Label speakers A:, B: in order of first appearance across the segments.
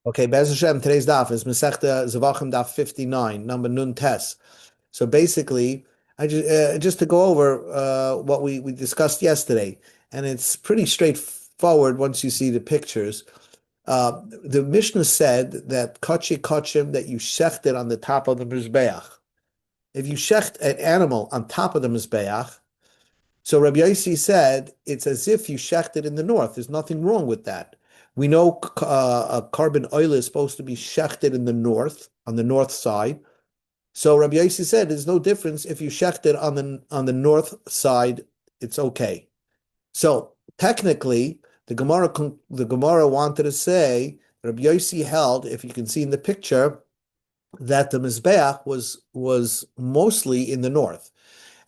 A: Okay, Bez Hashem, today's daf is Masechta Zevachim Daf 59, number Nun Tes. So basically, I just to go over what we discussed yesterday, and it's pretty straightforward once you see the pictures. The Mishnah said that kachi kachim that you shechted on the top of the mizbeach. If you shecht an animal on top of the mizbeach, so Rabbi Yossi said it's as if you shechted in the north. There's nothing wrong with that. We know a carbon oil is supposed to be shechted in the north, on the north side. So Rabbi Yossi said there's no difference if you shechted on the north side, it's okay. So technically, the Gemara wanted to say Rabbi Yossi held, if you can see in the picture, that the mizbeach was mostly in the north.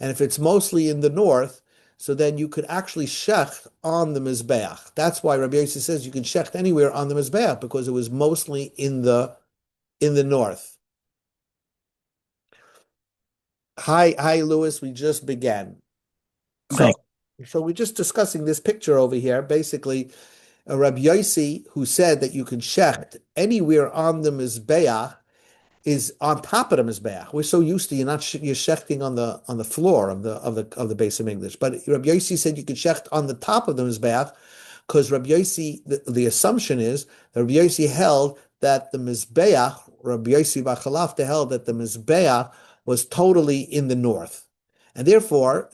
A: And if it's mostly in the north, so then you could actually shecht on the mizbeach. That's why Rabbi Yossi says you can shecht anywhere on the mizbeach because it was mostly in the north. Hi, Lewis. We just began. So,
B: Okay.
A: so we're just discussing this picture over here. Basically, Rabbi Yossi, who said that you can shecht anywhere on the mizbeach, is on top of the mizbeach. We're so used to you're shechting on the floor of the base of English. But Rabbi Yossi said you could shecht on the top of the mizbeach because Rabbi Yossi, the assumption is that Rabbi Yossi held that the mizbeach, Rabbi Yossi Bachalafta held that the mizbeach was totally in the north, and therefore,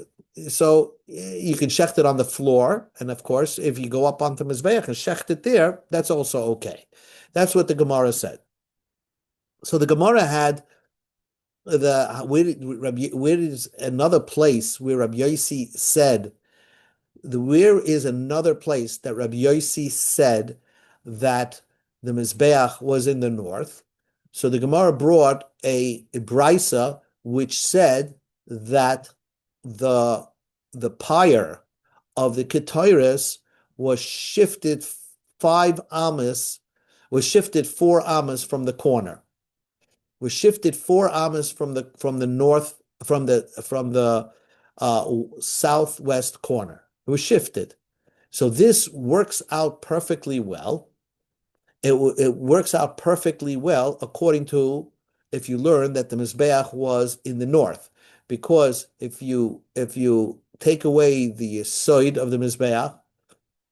A: so you can shecht it on the floor, and of course, if you go up onto mizbeach and shecht it there, that's also okay. That's what the Gemara said. So the Gemara had where is another place where Rabbi Yossi said where is another place that Rabbi Yossi said that the Mizbeach was in the north. So the Gemara brought a brisa which said that the pyre of the Ketores was shifted 4 amas from the corner. Was shifted 4 amas from the north from the southwest corner. It was shifted. So this works out perfectly well. It works out perfectly well according to if you learn that the Mizbeach was in the north. Because if you take away the side of the Mizbeach,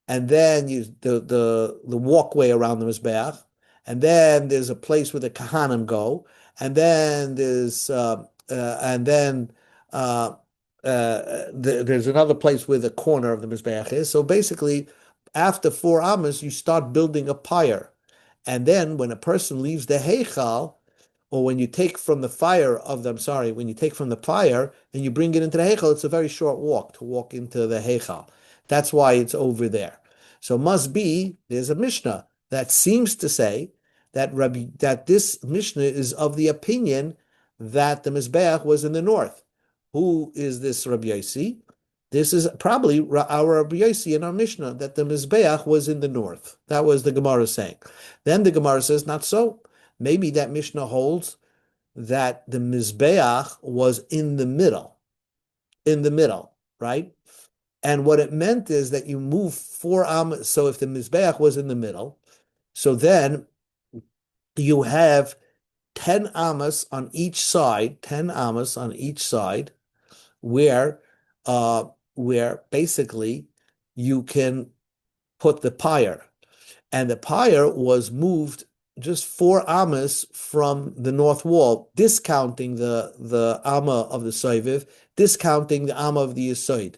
A: and then the walkway around the Mizbeach, and then there's a place where the Kahanim go, and then there's there's another place where the corner of the Mizbeach is. So basically, after 4 amas, you start building a pyre. And then when a person leaves the Heichal, or when you take from the fire of them, sorry, when you take from the fire and you bring it into the Heichal, it's a very short walk to walk into the Heichal. That's why it's over there. So must be, there's a Mishnah that seems to say that this Mishnah is of the opinion that the Mizbeach was in the north. Who is this Rabbi Yossi? This is probably our Rabbi Yossi in our Mishnah, that the Mizbeach was in the north. That was the Gemara saying. Then the Gemara says, not so. Maybe that Mishnah holds that the Mizbeach was in the middle, right? And what it meant is that you move 4 amas. So if the Mizbeach was in the middle, so then you have 10 amas on each side, where basically you can put the pyre. And the pyre was moved just 4 amas from the north wall, discounting the amma of the Soiviv, discounting the amma of the Yisoid.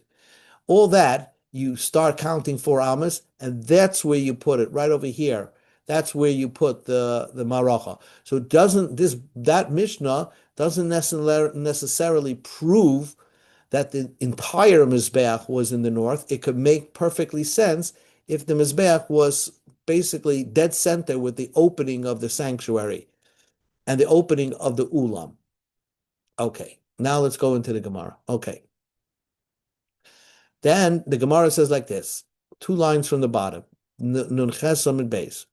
A: All that, you start counting 4 amas, and that's where you put it, right over here. That's where you put the maracha. So that Mishnah doesn't necessarily prove that the entire Mizbeach was in the north. It could make perfectly sense if the Mizbeach was basically dead center with the opening of the sanctuary and the opening of the Ulam. Okay, now let's go into the Gemara. Okay. Then the Gemara says like this, 2 lines from the bottom, Nun Ches Amud Beis.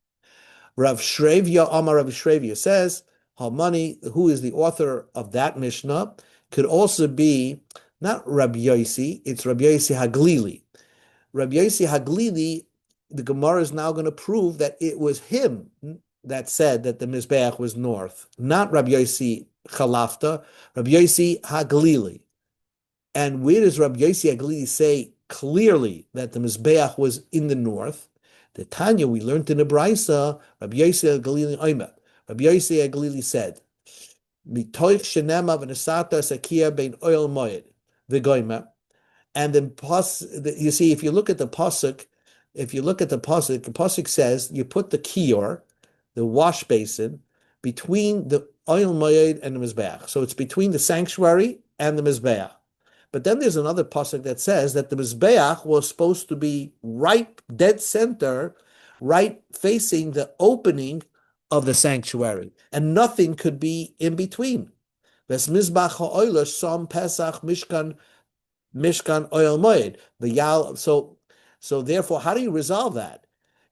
A: Rav Shrevya Amar Rav Shrevya says, Halmani, who is the author of that Mishnah, could also be not Rabbi Yossi, it's Rabbi Yossi Haglili. Rabbi Yossi Haglili, the Gemara is now going to prove that it was him, that said that the Mizbeach was north, not Rabbi Yossi Chalafta, Rabbi Yossi HaGalili. And where does Rabbi Yossi HaGalili say clearly that the Mizbeach was in the north? The Tanya we learned in the Brisa, Rabbi Yossi HaGalili Oimer. Rabbi Yossi HaGalili said, Mitoich shenema v'nesata sakia bein oil moed v'goyma. And then you see, if you look at the pasuk, the pasuk says you put the kior, the wash basin, between the oil moed and the mizbeach. So it's between the sanctuary and the mizbeach. But then there's another pasuk that says that the mizbeach was supposed to be right dead center, right facing the opening of the sanctuary, and nothing could be in between. Ves mizbach ha'oila som pesach mishkan oil moed. So therefore, how do you resolve that?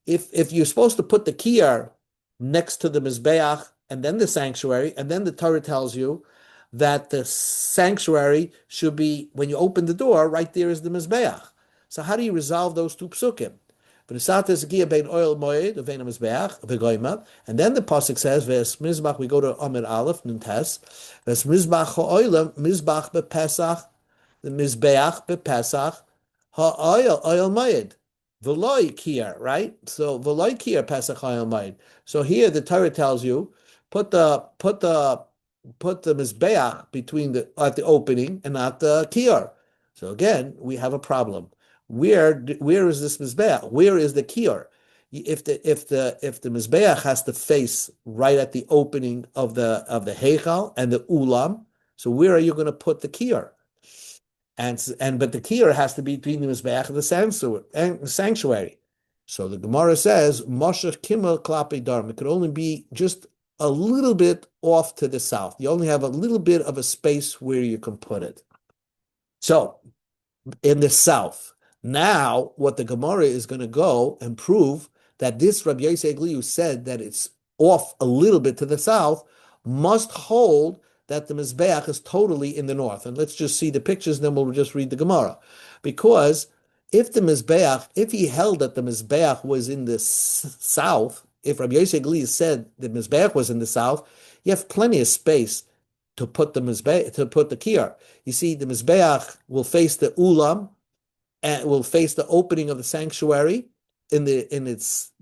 A: If you're supposed to put the kiyar next to the mizbeach and then the sanctuary, and then the Torah tells you that the sanctuary should be, when you open the door, right there is the mizbeach. So how do you resolve those two psukim? And then the pasuk says, "Ves mizbach." We go to Amid Aleph Nuntes. Ves mizbach ha'olam mizbach bepesach, the mizbeach bepesach ha'oil moed v'loi kier. Right. So v'loi kier pesach oil moed. So here the Torah tells you put the mizbeach between at the opening and not the kier. So again, we have a problem. Where is this mizbeach? Where is the kior? If the mizbeach has to face right at the opening of the heichal and the ulam, so where are you going to put the kior? But the kior has to be between the mizbeach and the sanctuary. So the Gemara says Moshe Kimmel Klapi Darm. It could only be just a little bit off to the south. You only have a little bit of a space where you can put it. So in the south. Now, what the Gemara is going to go and prove that this Rabbi Yossi HaGalili said that it's off a little bit to the south must hold that the Mizbeach is totally in the north. And let's just see the pictures, and then we'll just read the Gemara. Because if he held that the Mizbeach was in the south, if Rabbi Yossi HaGalili said the Mizbeach was in the south, you have plenty of space to put the Mizbeach, to put the kiyar. You see, the Mizbeach will face the ulam, and will face the opening of the sanctuary in its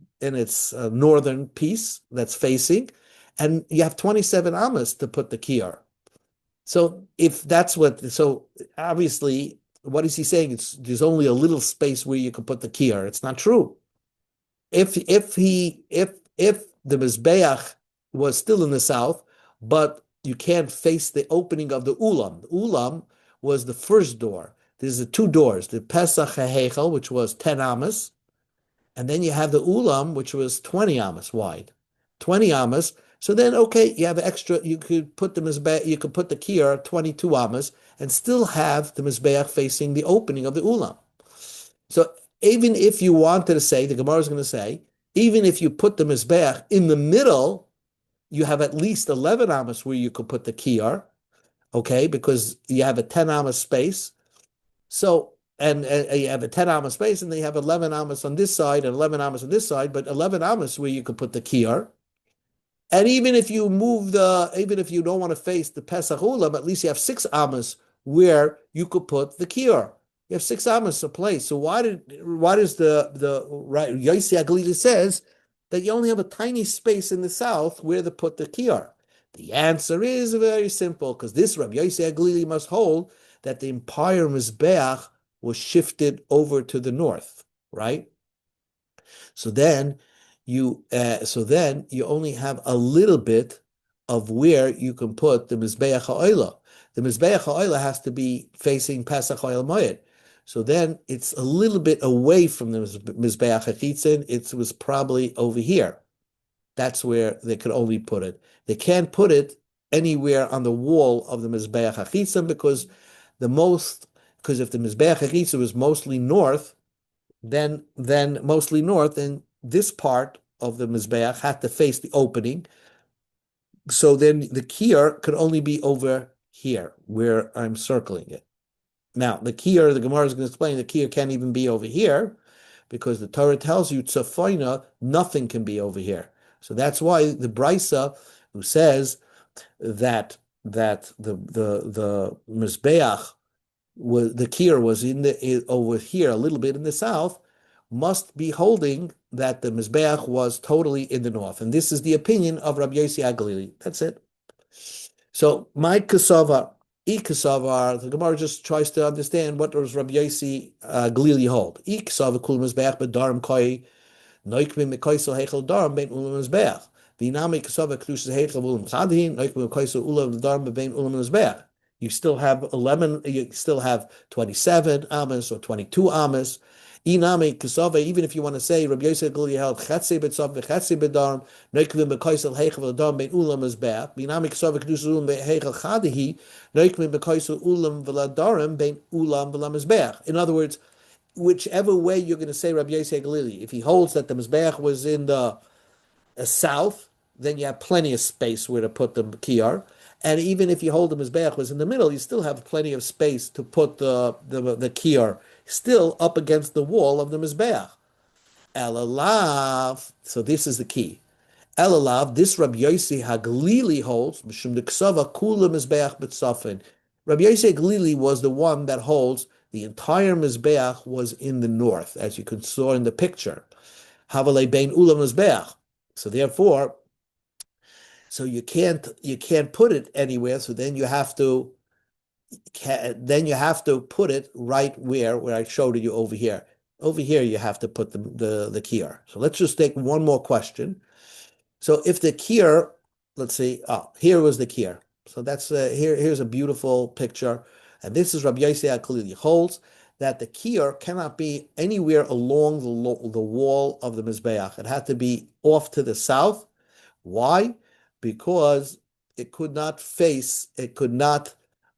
A: northern piece that's facing, and you have 27 amas to put the kiyar. So if that's so obviously, what is he saying? There's only a little space where you can put the kiyar. It's not true. If the Mizbeach was still in the south, but you can't face the opening of the ulam. The ulam was the first door. There's the two doors, the Pesach HaHeichel, which was 10 amas, and then you have the Ulam, which was 20 amas wide. 20 amas. So then, okay, you have extra, you could put the kiyar 22 amas and still have the Mizbeach facing the opening of the Ulam. So even if you wanted to say, the Gemara is going to say, even if you put the Mizbeach in the middle, you have at least 11 amas where you could put the kiyar, okay, because you have a 10 amas space. So, and you have a 10 amas space, and then you have 11 amas on this side and 11 amas on this side, but 11 amas where you could put the kiyar. And even if you don't want to face the Pesach Ulam, at least you have 6 amas where you could put the kiyar. You have 6 amas to place. So why does the right Yossi HaGalili says that you only have a tiny space in the south where to put the kiyar? The answer is very simple, because this Rabbi Yossi HaGalili must hold that the entire Mizbeach was shifted over to the north, right? So then you only have a little bit of where you can put the Mizbeach HaOila. The Mizbeach HaOila has to be facing Pesach Oil Moed. So then it's a little bit away from the Mizbeach HaChitzin. It was probably over here. That's where they could only put it. They can't put it anywhere on the wall of the Mizbeach HaChitzin, because if the Mizbeach HaChitzin was mostly north, then this part of the Mizbeach had to face the opening. So then the kiyar could only be over here, where I'm circling it. Now, the Gemara is going to explain the kiyar can't even be over here, because the Torah tells you, Tzafoina, nothing can be over here. So that's why the Brisa, who says that the Mizbeach was the Kir was over here a little bit in the south, must be holding that the Mizbeach was totally in the north. And this is the opinion of Rabbi Yossi HaGlili. That's it. So my Kasava, Kasavar, the Gemara just tries to understand what does Rabbi Yossi Glili hold. Kasava kul Mizbeach b'darim koi noikmi mikoisel hechel darim bein ulam Mizbeach. V'inami Kasava klushas hechel ulam chadin noikmi mikoisel ulam darim bein ulam Mizbeach. You still have 11, you still have 27 amas or 22 amas. Inami Kasava, even if you want to say Rabbi Yosef Glili held Chetze B'tzav v'Chetze B'darm, Noikvim B'Koisel Heichel V'Darm Bein Ulam Mizbeach. Inami Kasava Kedusha Ulam Heichel Chadihi, Noikvim B'Koisel Ulam V'Ladarm Bein Ulam V'Lam Mizbeach. In other words, whichever way you're going to say Rabbi Yosef Glili, if he holds that the Mizbeach was in the south, then you have plenty of space where to put the kiyar. And even if you hold the Mizbeach was in the middle, you still have plenty of space to put the kiyar still up against the wall of the Mizbeach. Elalav, so this is the key. Elalav, this Rabbi Yossi HaGlili holds, Mishum de Ksava Kula Mizbeach B'Tzafin. Rabbi Yossi HaGlili was the one that holds the entire Mizbeach was in the north, as you can saw in the picture. Havalei Bein Ulam Mizbeach. So therefore, so you can't put it anywhere. So then you have to put it right where I showed you over here. Over here you have to put the kiyar. So let's just take one more question. So if the kiyar, let's see, here was the kiyar. So that's here's a beautiful picture, and this is Rabbi Yossi HaGlili holds that the kiyar cannot be anywhere along the wall of the Mizbeach. It had to be off to the south. Why? Because it could not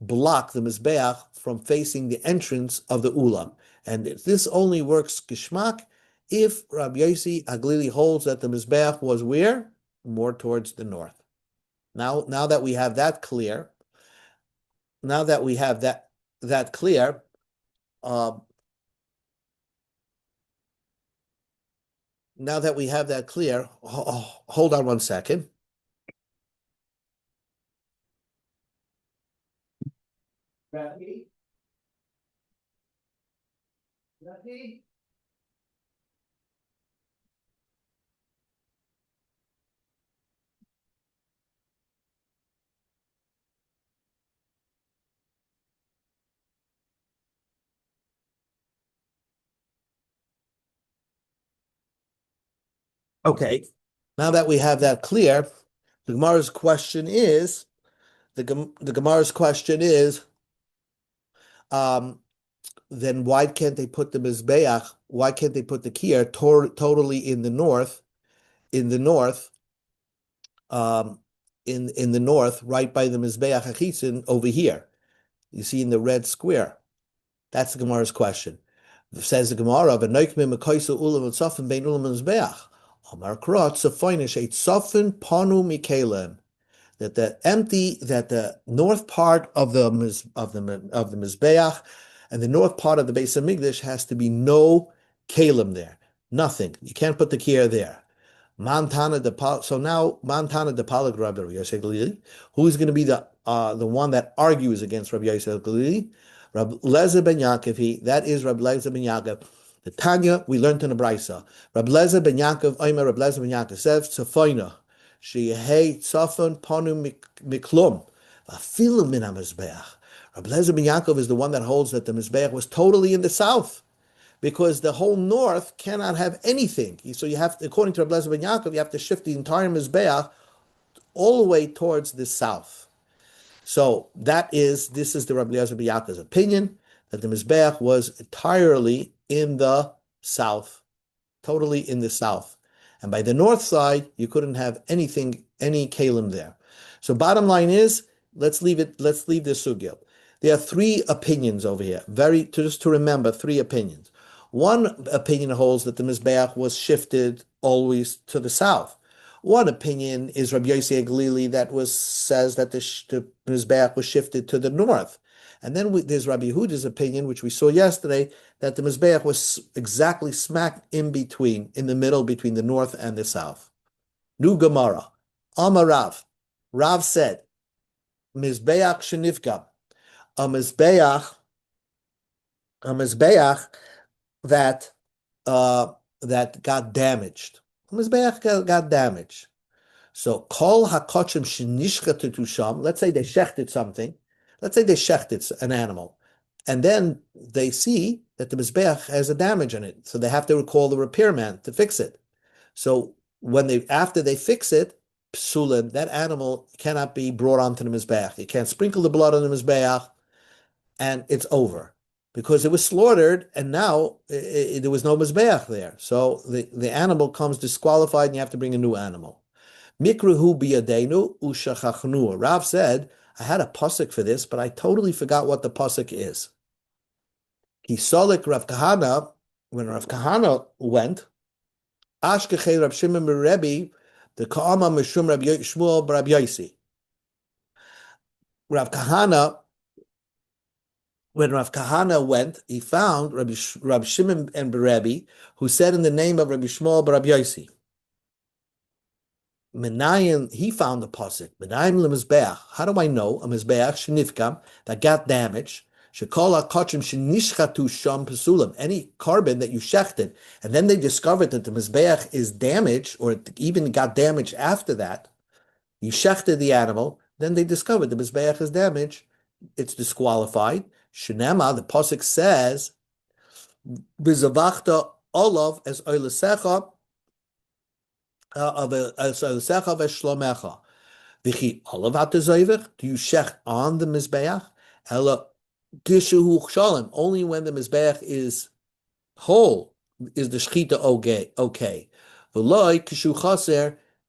A: block the Mizbeach from facing the entrance of the Ulam. And this only works Gishmak if Rabbi Yossi HaGlili holds that the Mizbeach was where? More towards the north. Now that we have that clear, now that we have that clear, hold on one second. Ready? Okay. Now that we have that clear, the Gemara's question is, then why can't they put the Mizbeach, why can't they put the kiyar totally in the north, in the north, right by the Mizbeach HaChitzin over here? You see in the red square. That's the Gemara's question. It says the Gemara, "V'noikmim mekaisel ulam v'tzafin bein ulam v'mizbeach." Amar Krot sefonish eit tzafin panu mikelem. That the north part of the Mizbeach and the north part of the Beis Hamikdash has to be no kalim there, nothing. You can't put the kiyar there. So now Mantana de Palag Rabbi Yosef Glili, who is going to be the one that argues against Rabbi Yosef Glili? Rabbi Lezer ben Yaakov, that is Rabbi Lezer ben Yaakov. The Tanya we learned in the Brisa. Rabbi Lezer ben Yaakov, Rabbi Lezer ben Yaakov says, "Tzafoina, sheyehei tzafon panu miklum, afilu min hamizbeach." Rabbi Lezer ben Yaakov is the one that holds that the mizbeach was totally in the south, because the whole north cannot have anything. So you have to, according to Rabbi Lezer ben Yaakov, you have to shift the entire mizbeach all the way towards the south. So this is the Rabbi Eliezer ben Yaakov's opinion, that the Mizbeach was entirely in the south, totally in the south. And by the north side, you couldn't have any kalim there. So bottom line is, let's leave this sugya. There are three opinions over here, just to remember, three opinions. One opinion holds that the Mizbeach was shifted always to the south. One opinion is Rabbi Yossi HaGlili that says that the Mizbeach was shifted to the north. And then there's Rabbi Yehuda's opinion, which we saw yesterday, that the Mizbeach was exactly smack in between, in the middle between the north and the south. New Gemara. Amar Rav. Rav said, Mizbeach shenifka. A mizbeach, a mizbeach that that got damaged. A mizbeach got damaged. So kol hakochim shenishchatu tusham. Let's say they shechted something. Let's say they shechted an animal, and then they see that the mizbeach has a damage on it, so they have to call the repairman to fix it. So after they fix it, psulim, that animal cannot be brought onto the mizbeach. You can't sprinkle the blood on the mizbeach, and it's over because it was slaughtered, and now there was no mizbeach there. So the animal comes disqualified, and you have to bring a new animal. Mikruhu biyadenu ushachachnu. Rav said, I had a pasuk for this, but I totally forgot what the pasuk is. Kisolik Rav Kahana, when Rav Kahana went, Ashkechei Rav Shimon Rebbe, the Ka'ama Mishum Rav Shmuel Rav Yosi. Rav Kahana, when Rav Kahana went, he found Rav Shimon and Rebbe, who said in the name of Rabbi Shmuel Rav Yosi. Menayin, he found the pasuk. Menayin lemizbeach. How do I know a mizbeach shenifkam that got damaged? Shekol hakochim shenishchatu sham pesulim. Any carbon that you shechted, and then they discovered that the mizbeach is damaged, or it even got damaged after that. You shechted the animal, then they discovered the mizbeach is damaged. It's disqualified. Shenema, the pasuk says, "B'zavachta olav as oilesecha." Do you shecht on the mizbeach? Only when the mizbeach is whole is the shechita okay.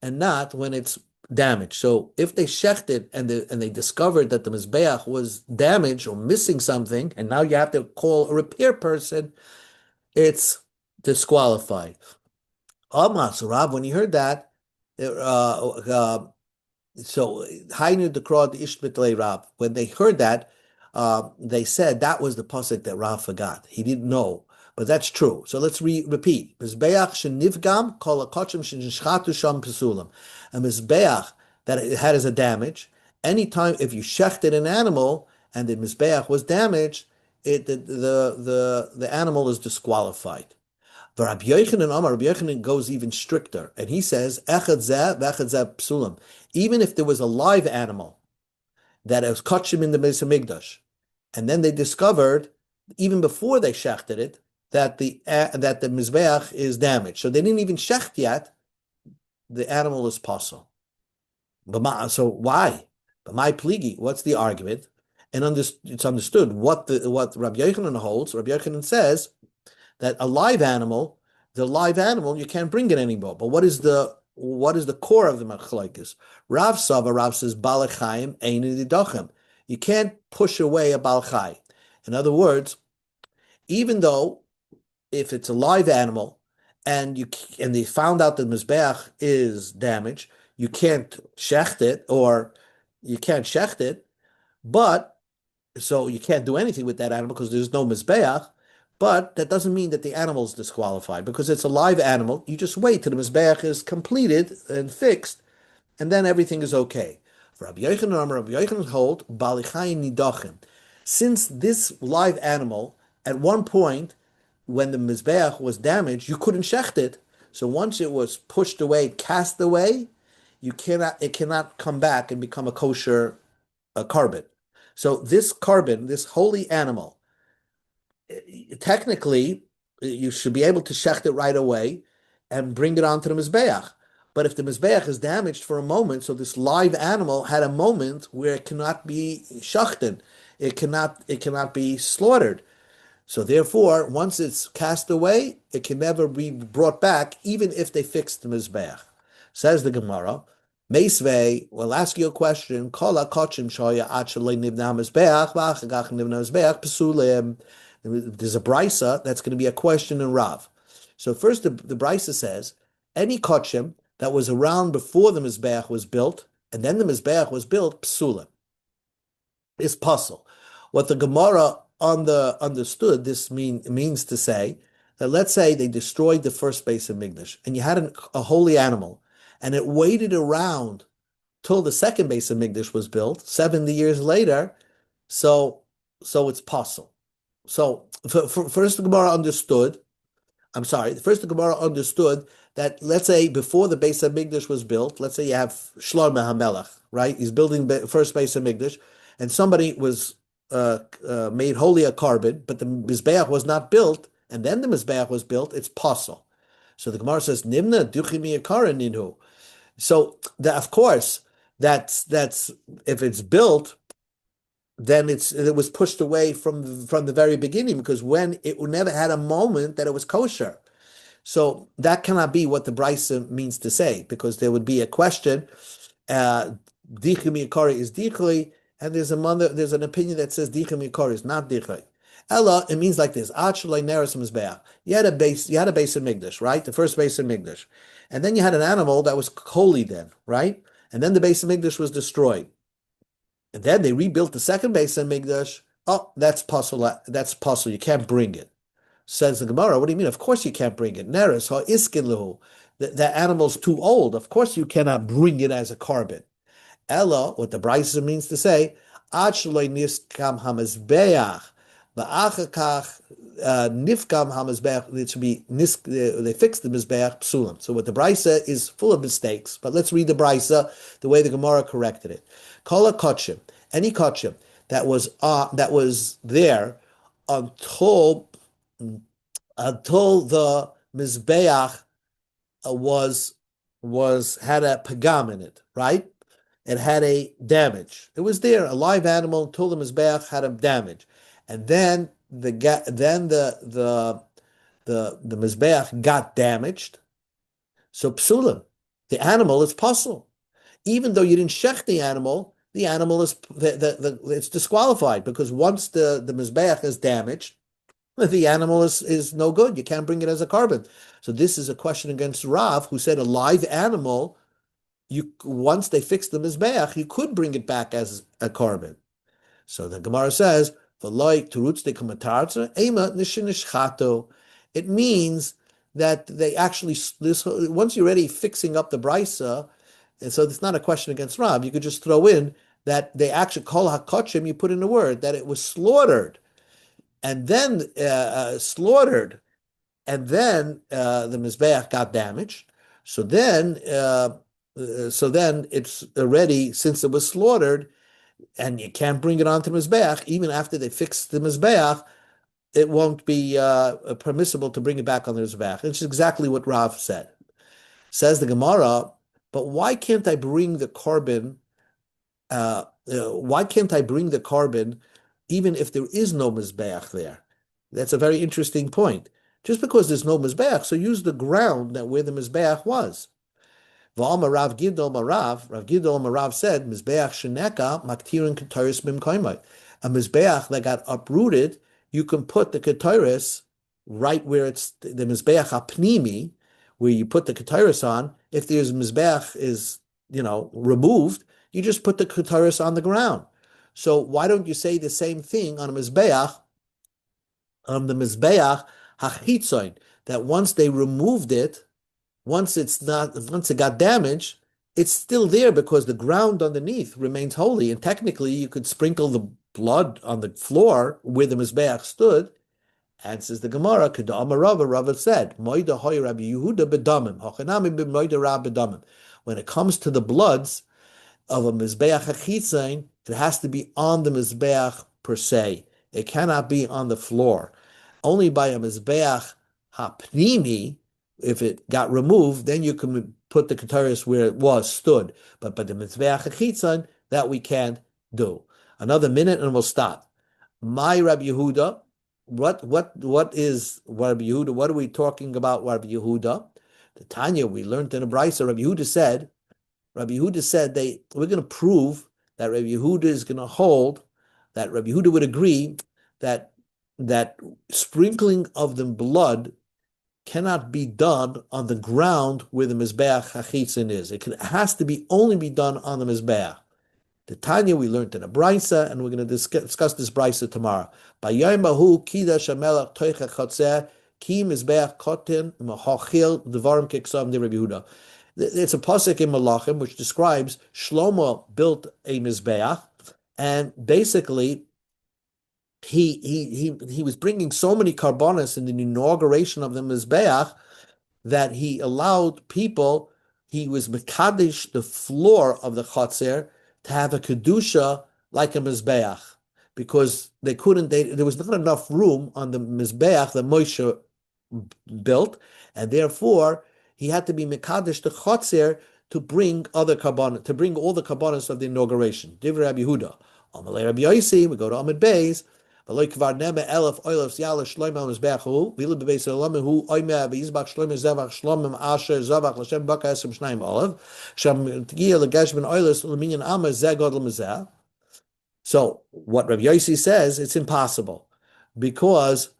A: And not when it's damaged. So if they shechted and they discovered that the mizbeach was damaged or missing something, and now you have to call a repair person, it's disqualified. So Rav, when he heard that, so Hainu Dekrod Ishbitlei Rav, when they heard that, they said that was the pasuk that Rav forgot. He didn't know, but that's true. So let's repeat. Mizbeach shenivgam kol hakochim shenishchatu sham pesulim. A mizbeach that it had as a damage. Anytime if you shechted an animal and the mizbeach was damaged, the animal is disqualified. But Rabbi Yochanan goes even stricter, and he says, Echad zeh v'echad zeh psulim. Even if there was a live animal that was kachim in the Beis Hamikdash, and then they discovered, even before they shechted it, that the mizbeach is damaged. So they didn't even shecht yet, the animal is pasul. So why? But my pligi, what's the argument? And it's understood what Rabbi Yochanan holds. Rabbi Yochanan says that the live animal, you can't bring it anymore. But what is the core of the machlokes? Rav says balachayim ein nidachem. You can't push away a balchai. In other words, even though if it's a live animal and they found out that mizbeach is damaged, you can't shecht it, but so you can't do anything with that animal because there's no mizbeach. But that doesn't mean that the animal is disqualified because it's a live animal. You just wait till the mizbeach is completed and fixed, and then everything is okay. For Rabbi Yochanan hold balichayim nidachim. Since this live animal, at one point, when the mizbeach was damaged, you couldn't shecht it. So once it was pushed away, cast away, it cannot come back and become a kosher carbon. So this carbon, this holy animal, technically, you should be able to shecht it right away and bring it onto the mizbeach. But if the mizbeach is damaged for a moment, so this live animal had a moment where it cannot be shachted, it cannot be slaughtered. So therefore, once it's cast away, it can never be brought back, even if they fix the mizbeach. Says the Gemara, Meisvei, we'll ask you a question. Kol hakochim shoya ad shelei nivna mizbeach v'achagach nivna mizbeach pesulim. There's a brisa that's going to be a question in Rav. So first, the brisa says any kochim that was around before the mizbeach was built, and then the mizbeach was built, psulim, is pasul. What the Gemara understood this means to say that let's say they destroyed the first Beis Hamikdash, and you had a holy animal, and it waited around till the second base of Migdash was built, 70 years later, so it's possible. So first the Gemara understood. I'm sorry. First the Gemara understood that, let's say, before the base of Migdash was built, let's say you have Shlomo HaMelech, right? He's building first base of Migdash, and somebody was made holy a carbon, but the Mizbeach was not built, and then the Mizbeach was built. It's possible. So the Gemara says, Nimna duchimi akara ninhu. So of course, that's if it's built, then it was pushed away from the very beginning, because when it never had a moment that it was kosher. So that cannot be what the Brisa means to say, because there would be a question. Dichim Yikari is dichli, and there's an opinion that says Dichim Yikari is not dichli. Ella, it means like this: Achlei neres mizbeach. You had a base of Migdash, right? The first base of Migdash, and then you had an animal that was holy, then, right? And then the base of Migdash was destroyed, and then they rebuilt the second base of Migdash. Oh, that's possible. That's possible. You can't bring it. Says the Gemara, what do you mean? Of course you can't bring it. Neres ha iskin lehu. The animal's too old. Of course you cannot bring it as a carbon. Ella, what the Brisa means to say, ad shaloi niskam hamizbeach, va'achakach nifkam hamizbeach. It should be they fixed the mizbeach psulim. So what the Brisa is full of mistakes. But let's read the Brisa the way the Gemara corrected it. Kala kachim, any kachim that was there until the mizbeach had a pagam in it, right? It had a damage. It was there, a live animal, until the mizbeach had a damage, and then the mizbeach got damaged. So psulim, the animal is puzzle. Even though you didn't shech the animal is it's disqualified, because once the mizbeach is damaged, the animal is no good. You can't bring it as a carbon. So this is a question against Rav, who said a live animal, once they fixed the mizbeach, you could bring it back as a carbon. So the Gemara says, it means that they actually, once you're already fixing up the brisa, and so it's not a question against Rav, you could just throw in that they actually call hakachim, you put in a word, that it was slaughtered, and then the mizbeach got damaged. So then it's already, since it was slaughtered, and you can't bring it onto mizbeach even after they fix the mizbeach, it won't be permissible to bring it back on the mizbeach. It's exactly what Rav said. Says the Gemara, but why can't I bring the carbon? Why can't I bring the carbon even if there is no mizbeach there? That's a very interesting point. Just because there's no mizbeach, so use the ground where the mizbeach was. Rav Gidol Marav said, mizbeach sheneka maktirin ketoris b'mkoimai. A mizbeach that got uprooted, you can put the ketoris right where it's the mizbeach hapnimi, where you put the ketoris on. If there's mizbeach is removed, you just put the ketoris on the ground. So why don't you say the same thing on a mizbeach, on the mizbeach hachitzoin, that once they removed it, once it got damaged, it's still there because the ground underneath remains holy, and technically you could sprinkle the blood on the floor where the mizbeach stood. And says the Gemara, Kedama Rava said, Moida hoy Rabbi Yehuda bedamim, hochanami b'moida Rab bedamim. When it comes to the bloods of a mizbeach hachitzain, it has to be on the mizbeach per se. It cannot be on the floor. Only by a mizbeach hapnimi, if it got removed, then you can put the ketaris where it stood. But by the mizbeach hachitzain, that we can't do. Another minute and we'll stop. My Rabbi Yehuda. What is Rabbi Yehuda? What are we talking about, Rabbi Yehuda? The Tanya, we learned in a brisa, Rabbi Yehuda said we're going to prove that Rabbi Yehuda is going to hold, that Rabbi Yehuda would agree that sprinkling of the blood cannot be done on the ground where the mizbeach hachitzin is. Has to only be done on the mizbeach. The Tanya we learned in a brisa, and we're going to discuss this brisa tomorrow. Bayaymahu kidash hamelach toicha chatzeh ki mizbeach kotin mahachil devarim keksav de Rabbi Yehuda. It's a pasuk in Malachim which describes Shlomo built a mizbeach, and basically he was bringing so many karbonos in the inauguration of the mizbeach that he allowed people. He was mekadesh the floor of the chotzer to have a kedusha like a mizbeach, because there was not enough room on the mizbeach that Moshe built, and therefore he had to be mekadesh the chotzer to bring other karbonos, to bring all the karbonos of the inauguration. Divrei Rabbi Yehuda, Amalei Rabbi Yosi. We go to Amid Beis. V'lo kvar neme elef oilef yala shloim al mizbechu v'ilo bebeis elam hu oime b'yizbach shloim zevach shlomim asher zevach l'shem baka esem shnayim olav sham tgiya legesh ben oilef l'minyan ama zeh godel mizeh. So what Rabbi Yosi says, it's impossible, because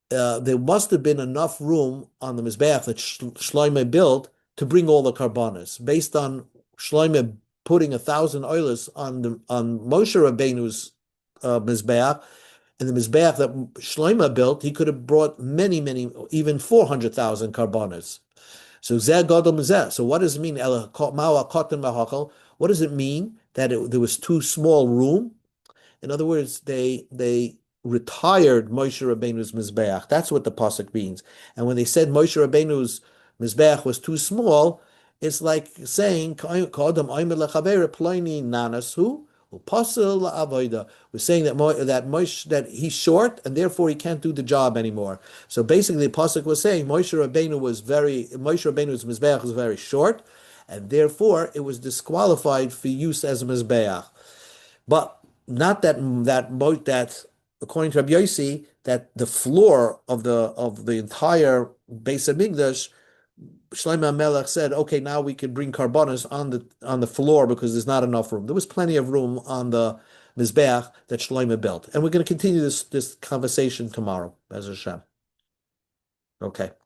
A: there must have been enough room on the Mizbeach that Shloime built to bring all the karbanos. Based on Shloime putting 1,000 oilers on Moshe Rabbeinu's Mizbeach, and the Mizbeach that Shloime built, he could have brought many, even 400,000 karbanos. So Zeh Gadol Mizeh. So what does it mean? What does it mean that there was too small room? In other words, they retired Moshe Rabbeinu's Mizbeach. That's what the pasuk means. And when they said Moshe Rabbeinu's Mizbeach was too small, it's like saying, we're saying that Moshe, that he's short and therefore he can't do the job anymore. So basically the pasuk was saying Moshe Rabbeinu's Mizbeach was very short, and therefore it was disqualified for use as a Mizbeach. But not that according to Rabbi Yossi, that the floor of the entire Beis Hamikdash, Shlomo HaMelech said, okay, now we can bring karbonos on the floor because there's not enough room. There was plenty of room on the Mizbeach that Shlomo built. And we're going to continue this conversation tomorrow, Bez Hashem. Okay.